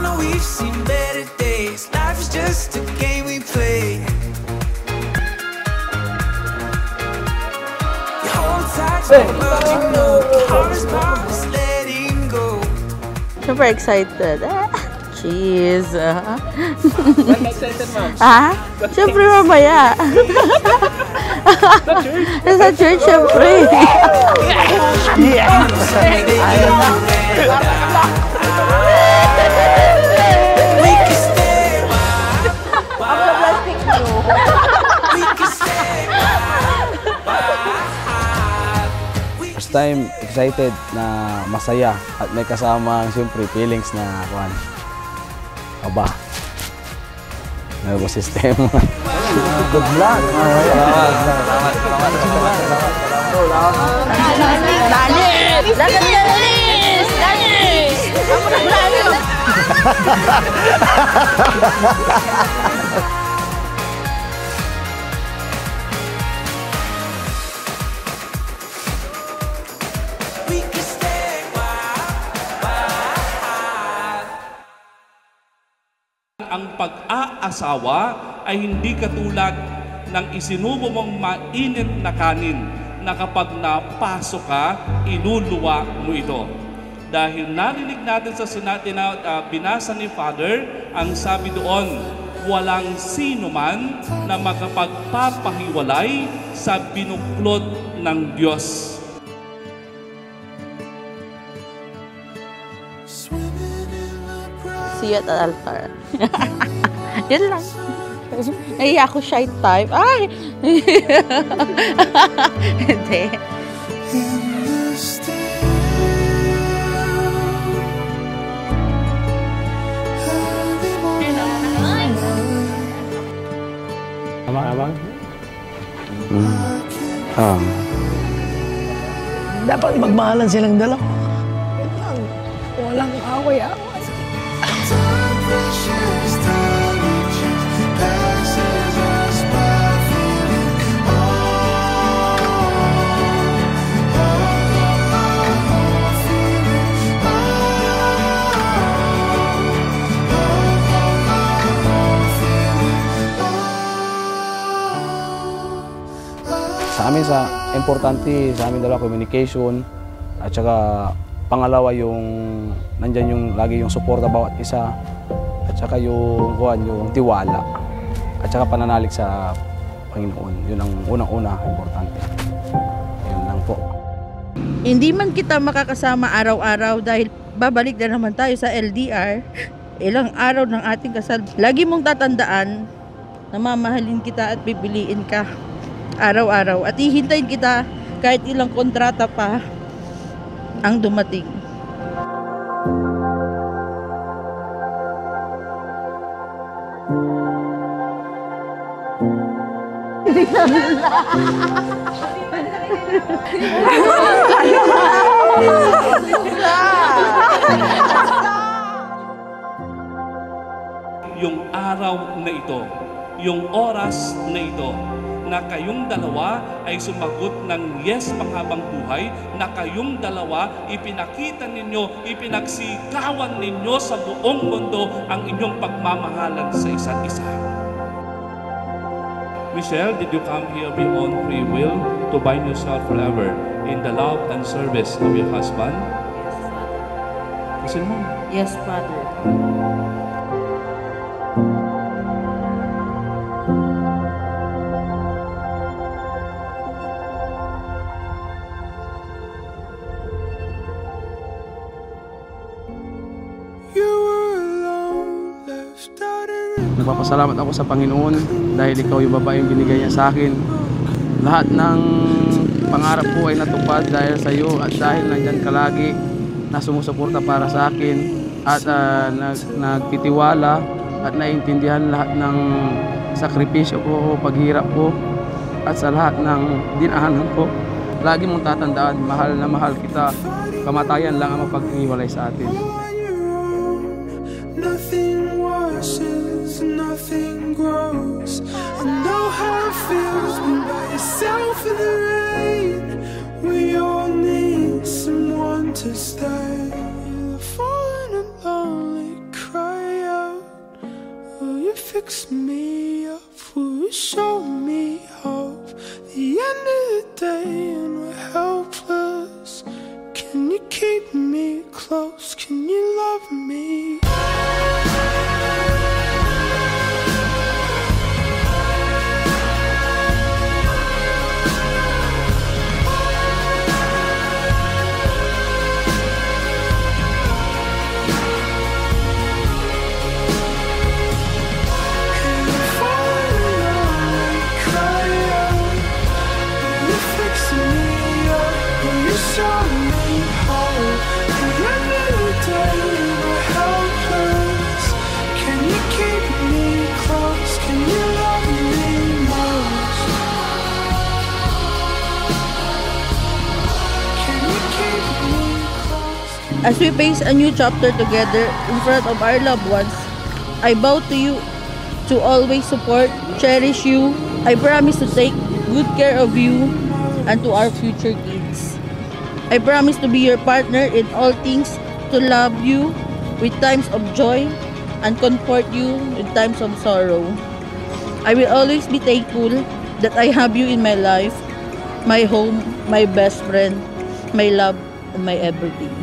know we've seen better days. Life is just a game we play. You hold tight to the love you know. Hardest part is letting go. Super excited. Cheese. When excited, ma'am? Ha? Siyempre mamaya. Sa church, siyempre. First time, excited na masaya at may kasama siyempre feelings na kuhan. Aba. Nervous system. Good luck. Ang pag-aasawa ay hindi katulad ng isinubo mong mainit na kanin na kapag napasok ka, inuluwa mo ito. Dahil narinig natin sa binasa ni Father, ang sabi doon, walang sino man na makapagpapahiwalay sa binuklod ng Diyos. See you at the altar. Yan lang. Ay, ako shy type. Ay! Hindi. Abang? Dapat magmahalan silang dalawa. Walang away-away. Sa amin importante sa amin dalawa communication at saka pangalawa yung nandyan yung lagi yung suporta bawat isa at saka yung tiwala at saka pananalig sa Panginoon. Yun ang unang-una importante. Yun lang po. Hindi man kita makakasama araw-araw dahil babalik na naman tayo sa LDR. Ilang araw ng ating kasal. Lagi mong tatandaan na mamahalin kita at pipiliin ka araw-araw. At hihintayin kita kahit ilang kontrata pa ang dumating. Yung araw na ito, yung oras na ito, na kayong dalawa ay sumagot ng yes panghabang buhay, na kayong dalawa ipinakita ninyo, ipinagsikawan ninyo sa buong mundo ang inyong pagmamahalan sa isa't isa. Michelle, did you come here of your own free will to bind yourself forever in the love and service of your husband? Yes, Father. Mo? Yes, Father. Nagpapasalamat ako sa Panginoon dahil ikaw yung babae yung binigay niya sa akin. Lahat ng pangarap ko ay natupad dahil sa iyo at dahil nandyan ka lagi na sumusuporta para sa akin at nagtitiwala at naintindihan lahat ng sakripisyo ko, paghirap ko at sa lahat ng dinahanan ko. Lagi mong tatandaan, mahal na mahal kita. Kamatayan lang ang mapag-iwalay sa atin. Nothing grows. I know how it feels being by yourself in the rain. We all need someone to stay. The fallen and lonely cry. fix me up? Will you show me hope? The end of the day and we're helpless. Can you keep me close? Can you love me? As we face a new chapter together in front of our loved ones, I vow to you to always support, cherish you. I promise to take good care of you and to our future kids. I promise to be your partner in all things, to love you with times of joy and comfort you in times of sorrow. I will always be thankful that I have you in my life, my home, my best friend, my love, and my everything.